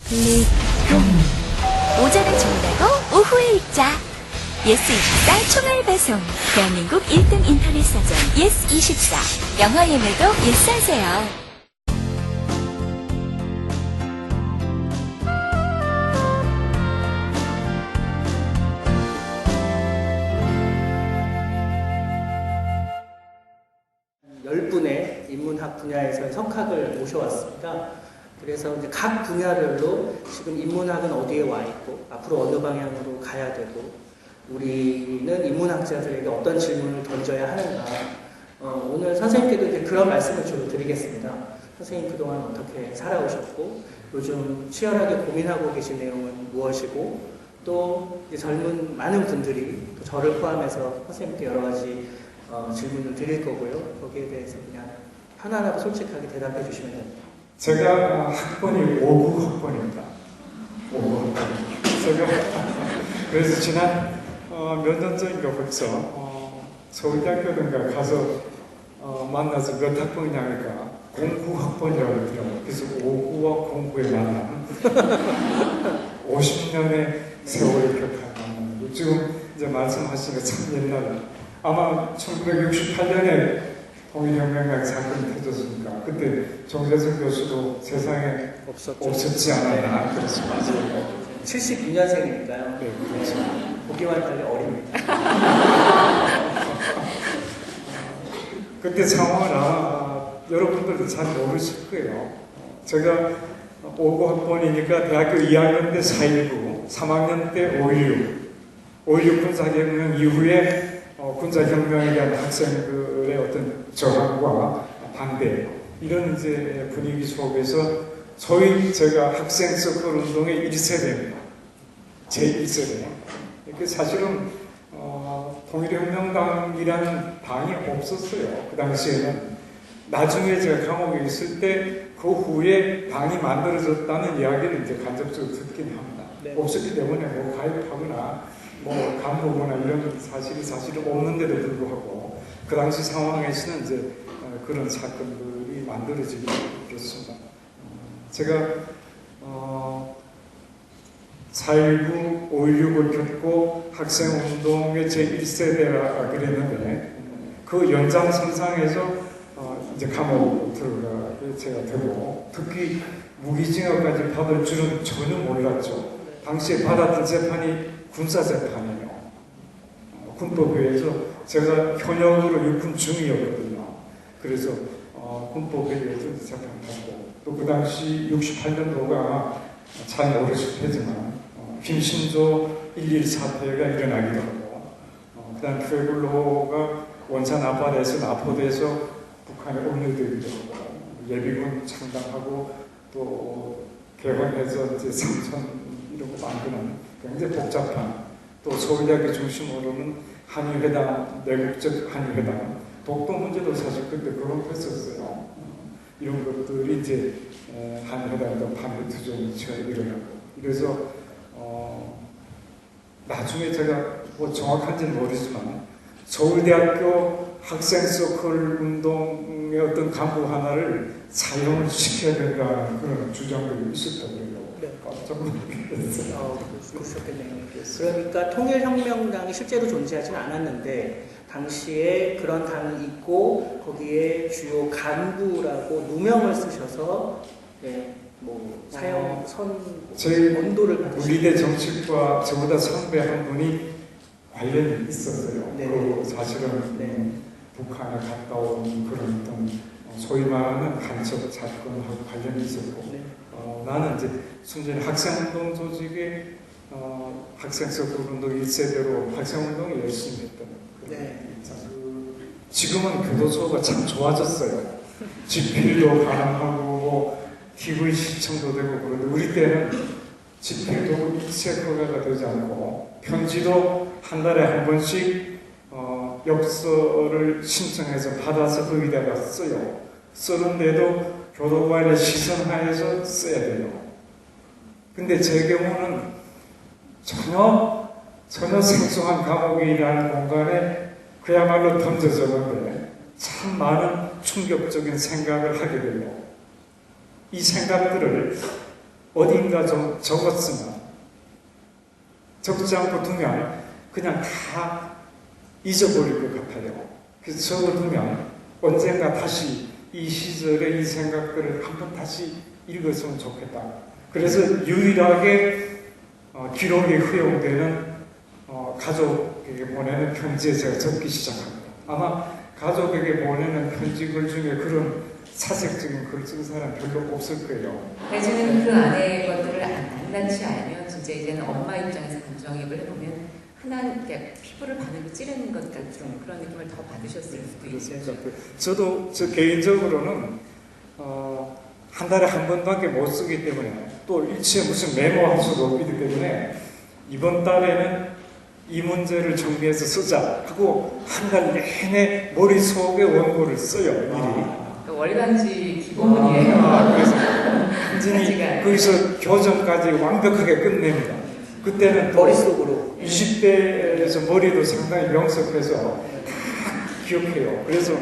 리동. 오전에 주문하고 오후에 읽자. 예스24 총알 배송. 대한민국 1등 인터넷 사전 예스24. 영화 예매도 예스하세요. 분의 인문학 분야에서의 석학을 모셔왔습니다. 그래서 이제 각 분야별로 지금 인문학은 어디에 와 있고 앞으로 어느 방향으로 가야 되고 우리는 인문학자들에게 어떤 질문을 던져야 하는가. 오늘 선생님께도 이제 그런 말씀을 주로 드리겠습니다. 선생님 그동안 어떻게 살아오셨고 요즘 치열하게 고민하고 계신 내용은 무엇이고 또 이제 젊은 많은 분들이 또 저를 포함해서 선생님께 여러 가지 질문을 드릴 거고요. 거기에 대해서 그냥 편안하고 솔직하게 대답해 주시면 됩니다. 제가 학번이 59 학번입니다. 59 학번. 그래서 지난 몇 년 전인가 벌써 서울대학교든가 가서 만나서 몇 학번이냐 하니까 09 학번이라고 그러더라고요. 그래서 59와 09의 만남 50년의 세월을 기억하는 지금 이제 말씀하시니까 참 옛날 아마 1968년에 통일혁명이라는 사건이 터졌으니까 그때 정재승 교수도 세상에 없었지 않았나. 그렇습니다. 72년생이니까요. 네, 그렇죠. 보기와는 달리 어립니다. 그때 상황을 아마 여러분들도 잘 모르실 거예요. 제가 59학번이니까 대학교 2학년 때 4.19, 3학년 때 5.16 군사혁명 이후에 군사혁명에 대한 학생들의 어떤 저항과 반대 이런 이제 분위기 속에서 소위 제가 학생 서클 운동의 1세대입니다. 제1세대. 이렇게 사실은 통일혁명당이라는 당이 없었어요. 그 당시에는. 나중에 제가 감옥에 있을 때 그 후에 당이 만들어졌다는 이야기를 이제 간접적으로 듣긴 합니다. 네. 없었기 때문에 뭐 가입하거나 뭐 간부거나 이런 사실이 없는데도 불구하고 그 당시 상황에서는 이제 그런 사건들이 만들어지게 됐습니다. 제가 4.19, 5.16을 겪고 학생운동의 제1세대라 그랬는데 그 연장선상에서 이제 감옥 들어가게 제가 되고 특히 무기징역까지 받을 줄은 전혀 몰랐죠. 당시에 받았던 재판이 군사재판이에요. 군법회에서 제가 현역으로 육군 중이었거든요. 그래서 군법회에서 재판하고 또 그 당시 68년도가 잘 모르실 테지만 김신조 1.1 사태가 일어나기도 하고 그 다음 푸에블로가 원산 압박에서 납포돼서 북한에 올려드리기도 하고 예비군 창당하고 또 개헌해서 이제 삼천 이런 거 만드는 굉장히 복잡한 또 서울대학교 중심으로는 한일회담, 내국적 한일회담 독도 문제도 사실 그때 거론했었어요. 이런 것들이 이제 한일회담도 반대투쟁이 일어나고 그래서 나중에 제가 뭐 정확한지는 모르지만 서울대학교 학생 서클 운동의 어떤 간부 하나를 사용을 시켜야 된다 그런 주장들이 있었다고요. 네. 깜짝 놀랐어요. 그러셨겠네요. 그러니까 통일혁명당이 실제로 존재하지는 않았는데 당시에 그런 당이 있고 거기에 주요 간부라고 누명을 쓰셔서 뭐 사형 저희 원도를 받으시고 우리대 정치과 저보다 선배 한 분이 관련이 있었어요. 네. 그 사실은 네. 북한에 갔다 온 그런 어떤 소위 말하는 간첩 사건하고 관련이 있었고 네. 나는 이제 순전히 학생운동 조직의 학생서클 운동 1세대로 학생운동을 열심히 했던 네. 지금은 교도소가 참 좋아졌어요. 집필도 가능하고 뭐 TV 시청도 되고 그런데 우리 때는 집필도 일체 허가가 되지 않고 편지도 한 달에 한 번씩 엽서를 신청해서 받아서 거기다가 써요. 쓰는데도 교도관의 시선하에서 써야 돼요. 근데 제 경우는 전혀 생소한 감옥이라는 공간에 그야말로 던져졌는데 참 많은 충격적인 생각을 하게 돼요. 이 생각들을 어딘가 좀 적었으면, 적지 않고 두면 그냥 다 잊어버릴 것 같아요. 그래서 적어두면 언젠가 다시 이 시절의 이 생각들을 한번 다시 읽었으면 좋겠다. 그래서 유일하게 기록이 허용되는 가족에게 보내는 편지에 제가 적기 시작합니다. 아마 가족에게 보내는 편지글 중에 그런 사색적인 글 쓴 사람 별로 없을 거예요. 내지는 그 안에 것들을 낱낱이 알면 진짜 이제는 엄마 입장에서 감정이입을 해보면 하나 이렇게 피부를 바늘로 찌르는 것 같은 그런 느낌을 더 받으셨을 수도 있어요. 저도 저 개인적으로는 한 달에 한 번밖에 못 쓰기 때문에 또 일치에 무슨 메모할 수도 없기 때문에 이번 달에는 이 문제를 정리해서 쓰자 하고 한 달 내내 머릿속에 원고를 써요. 미리. 월간지 기본이에요. 그래서 완전히 거기서 교정까지 완벽하게 끝냅니다. 그때는 또 머릿속으로 20대에서 머리도 상당히 명석해서 다 기억해요. 그래서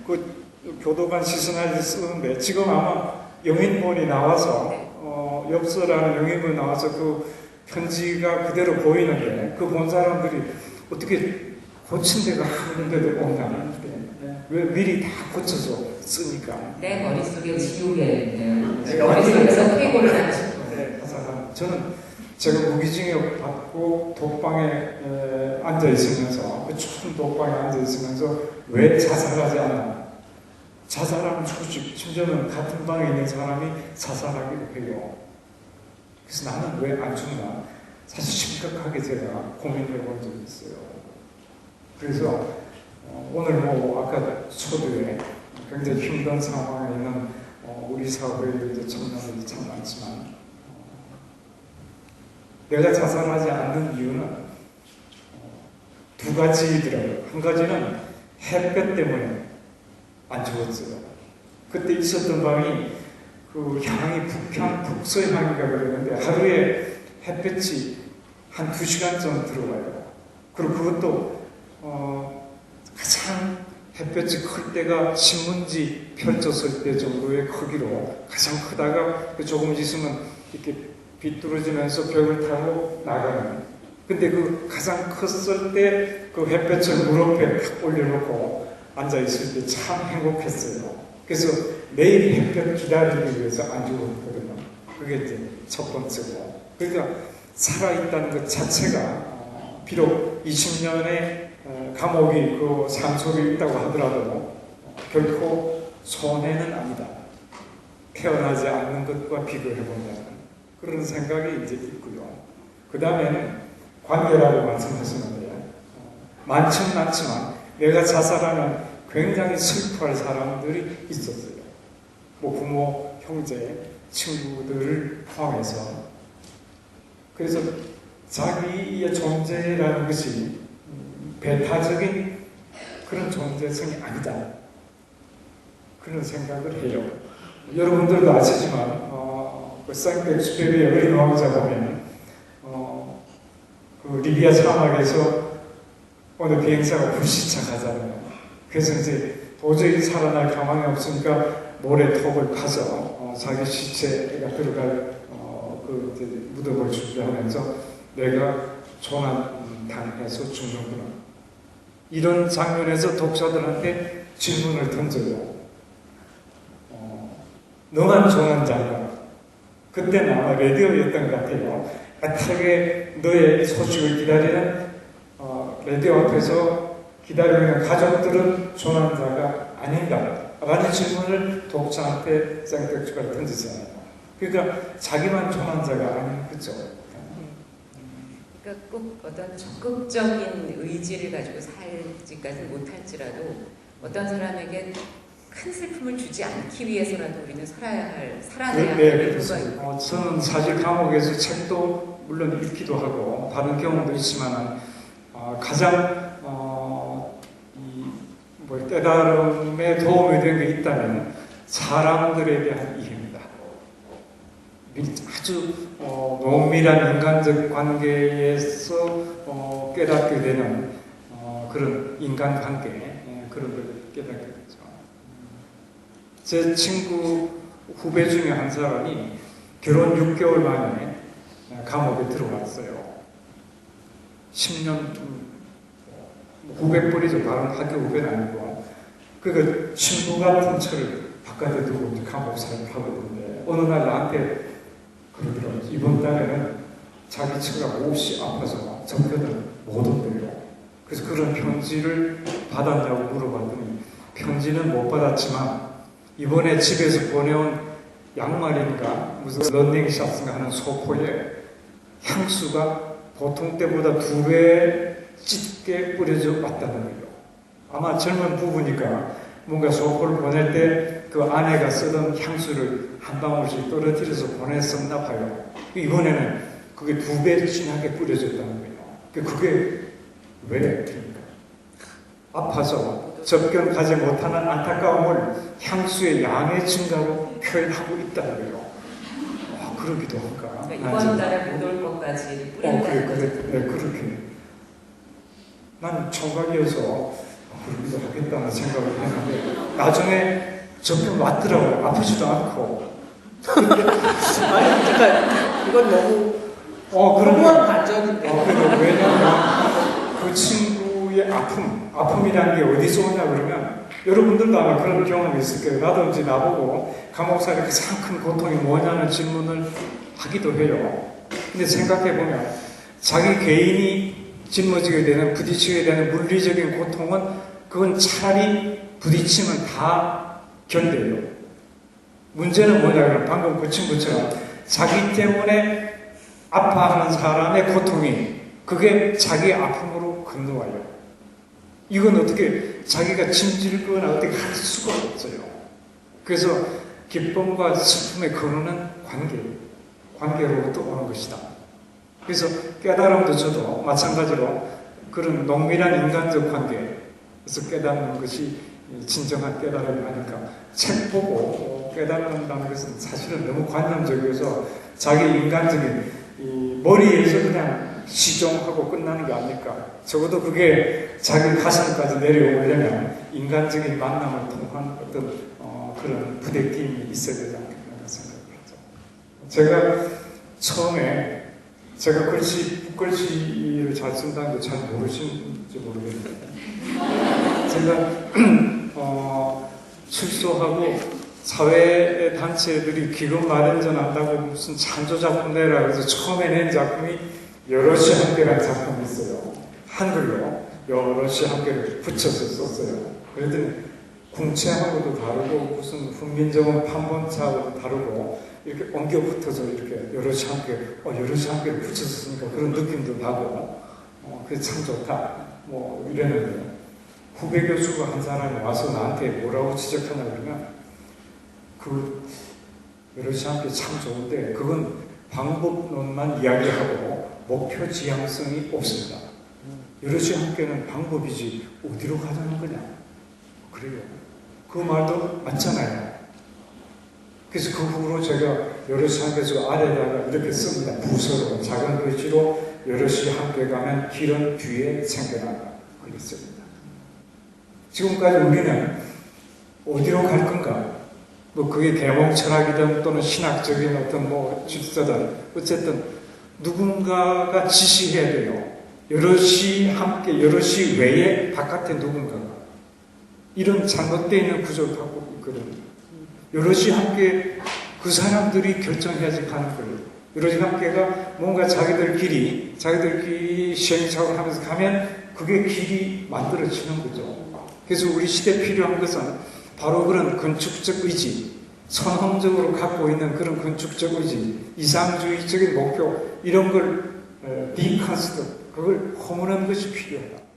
그 교도관 시선할 쓰는데 지금 아마 영인본이 나와서 엽서라는 영인본이 나와서 그 편지가 그대로 보이는데 그 본 사람들이 어떻게 고친 데가 한 군데도 없나. 왜 미리 다 고쳐서 쓰니까. 내 머릿속에 지우개 있네요. 머릿속에서 퇴고를 하고 싶어요. 저는 제가 무기징역 받고 독방에 앉아 있으면서 그 좁은 독방에 앉아 있으면서 왜 자살하지 않나. 자살하면 죽지. 심지어는 같은 방에 있는 사람이 자살하기도 해요. 그래서 나는 왜 안 죽나. 사실 심각하게 제가 고민해 본 적이 있어요. 그래서 오늘 뭐 아까 초두에 굉장히 힘든 상황에 있는 우리 사회의 청년들이 참 많지만 내가 자살하지 않는 이유는 두 가지더라고요. 한 가지는 햇볕 때문에 안 죽었어요. 그때 있었던 방이 그 향이 북향, 북서향인가 그러는데 하루에 햇볕이 한 2시간쯤 들어와요. 그리고 그것도 가장 햇볕이 클 때가 신문지 펼쳤을 때 정도의 크기로 가장 크다가 조금 있으면 이렇게 비뚤어지면서 벽을 타고 나가는. 근데 그 가장 컸을 때 그 햇볕을 무릎에 탁 올려놓고 앉아있을 때 참 행복했어요. 그래서 매일 햇볕 기다리기 위해서 안 죽었거든요. 그게 이제 첫 번째고. 그러니까 살아있다는 것 자체가 비록 20년의 감옥이 그 상속이 있다고 하더라도 결코 손해는 아니다. 태어나지 않는 것과 비교해본다는 그런 생각이 이제 있고요. 그 다음에는 관계라고 말씀하시는데 많지는 않지만 내가 자살하는 굉장히 슬퍼할 사람들이 있었어요. 뭐 부모, 형제, 친구들을 포함해서. 그래서 자기의 존재라는 것이 배타적인 그런 존재성이 아니다. 그런 생각을 해요. 여러분들도 아시지만 그 생텍쥐페리의 어린 왕자 보면 그 리비아 사막에서 어느 비행사가 불시착하잖아요. 그래서 이제 도저히 살아날 가망이 없으니까 모래톱을 파서 자기 시체가 들어갈 그 이제 무덤을 준비하면서 내가 조난 당해서 죽는구나. 이런 장면에서 독자들한테 질문을 던져요. 너만 조난자인가? 그때는 아마 라디오였던 것 같아요. 애타게 너의 소식을 기다리는 라디오 앞에서 기다리는 가족들은 조난자가 아닌가? 라는 질문을 독자한테 생텍쥐가 던지잖아요. 그러니까 자기만 조난자가 아닌 거죠. 그러니까 꼭 어떤 적극적인 의지를 가지고 살지까지는 못할지라도 어떤 사람에게 큰 슬픔을 주지 않기 위해서라도 우리는 살아내야 할 이유가 있고. 저는 사실 감옥에서 책도 물론 읽기도 하고 다른 경험도 있지만 가장 깨달음에 도움이 된 게 있다면 사람들에 대한 이해입니다. 아주 농밀한 인간적 관계에서 깨닫게 되는 그런 인간관계 그런 걸 깨닫게 되죠. 제 친구 후배 중에 한 사람이 결혼 6개월 만에 감옥에 들어왔어요. 10년 후배뻘이죠. 다른 학교 후배는 아니고. 그 친구 같은 철을 바깥에 두고 이제 감옥 생활을 하고 있는데 어느 날 나한테 그러더라고요. 이번 달에는 자기 처가 몹시 아파서 접견을 못 온대요. 그래서 그런 편지를 받았냐고 물어봤더니 편지는 못 받았지만 이번에 집에서 보내온 양말인가 무슨 런닝샷인가 하는 소포에 향수가 보통 때보다 2배 짙게 뿌려져 왔다는 거예요. 아마 젊은 부부니까 뭔가 소포를 보낼 때 그 아내가 쓰던 향수를 한 방울씩 떨어뜨려서 보냈었나 봐요. 이번에는 그게 2배 진하게 뿌려졌다는 거예요. 그게 왜 그럽니까? 아파서 접견 가지 못하는 안타까움을 향수의 양의 증가로 표현하고 있다는 거예요. 그러기도 할까? 그러니까 이번 달에 못 올 것까지 뿌린다는 거죠. 네, 그렇게. 난 총각이어서 그러기도 하겠다는 생각을 했는데 나중에 접견 왔더라고요. 아프지도 않고. 아니, 잠깐, 이건 너무 그런 허무한 반전인데. 왜냐하면 그 친구의 아픔이라는 게 어디서 오냐 그러면 여러분들도 아마 그런 경험이 있을 거예요. 나도 이제 나보고 감옥살이 가장 큰 고통이 뭐냐는 질문을 하기도 해요. 근데 생각해보면 자기 개인이 짊어지게 되는, 부딪히게 되는 물리적인 고통은 그건 차라리 부딪히면 다 견뎌요. 문제는 뭐냐면 방금 그 친구처럼 자기 때문에 아파하는 사람의 고통이 그게 자기 아픔으로 건너와요. 이건 어떻게 자기가 짐질거나 어떻게 할 수가 없어요. 그래서 기쁨과 슬픔의 근원은 관계로부터 오는 것이다. 그래서 깨달음도 저도 마찬가지로 그런 농밀한 인간적 관계에서 깨닫는 것이 진정한 깨달음이 아닐까. 책 보고 깨닫는다는 것은 사실은 너무 관념적이어서 자기 인간적인 이 머리에서 그냥 시종하고 끝나는 게 아닐까. 적어도 그게 자기 가슴까지 내려오려면 인간적인 만남을 통한 어떤 그런 부대낌이 있어야 되지 않겠나 생각을 하죠. 제가 처음에 제가 붓글씨를 잘 쓴다는 거 잘 모르시는지 모르겠는데 제가 출소하고 사회 단체들이 기금 마련전 한다고 무슨 찬조 작품 내라 그래서 처음에 낸 작품이 여럿이 함께라는 작품이 있어요. 한글로 여럿이 함께를 붙여서 썼어요. 그랬더니 궁체하고도 다르고 무슨 훈민정음 판본차하고도 다르고 이렇게 엉겨 붙어서 이렇게 여럿이 함께를 붙여서 쓰니까 그런 느낌도 나고 그게 참 좋다 뭐 이랬는데 후배 교수가 한 사람이 와서 나한테 뭐라고 지적하냐 그러면 그 여럿이 함께 참 좋은데 그건 방법론만 이야기하고 목표 지향성이 없습니다. 여럿이 함께는 방법이지 어디로 가자는 거냐 그래요. 그 말도 맞잖아요. 그래서 그 후로 제가 여럿이 함께서 아래다가 이렇게 씁니다. 부서로 작은 글씨로 여럿이 함께 가면 길은 뒤에 생겨난다. 그렇게 씁니다. 지금까지 우리는 어디로 갈 건가? 뭐 그게 계몽 철학이든 또는 신학적인 어떤 뭐 질서든 어쨌든 누군가가 지시해야 돼요. 여럿이 함께 여럿이 외에 바깥에 누군가가 이런 잘못되어 있는 구조를 갖고 있거든요. 여럿이 함께 그 사람들이 결정해야지 가는 거예요. 여럿이 함께가 뭔가 자기들끼리 시행착오를 하면서 가면 그게 길이 만들어지는 거죠. 그래서 우리 시대에 필요한 것은 바로 그런 건축적 의지, 선험적으로 갖고 있는 그런 건축적 의지, 이상주의적인 목표 이런 걸 디컨스트 그걸 허물하는 것이 필요하다.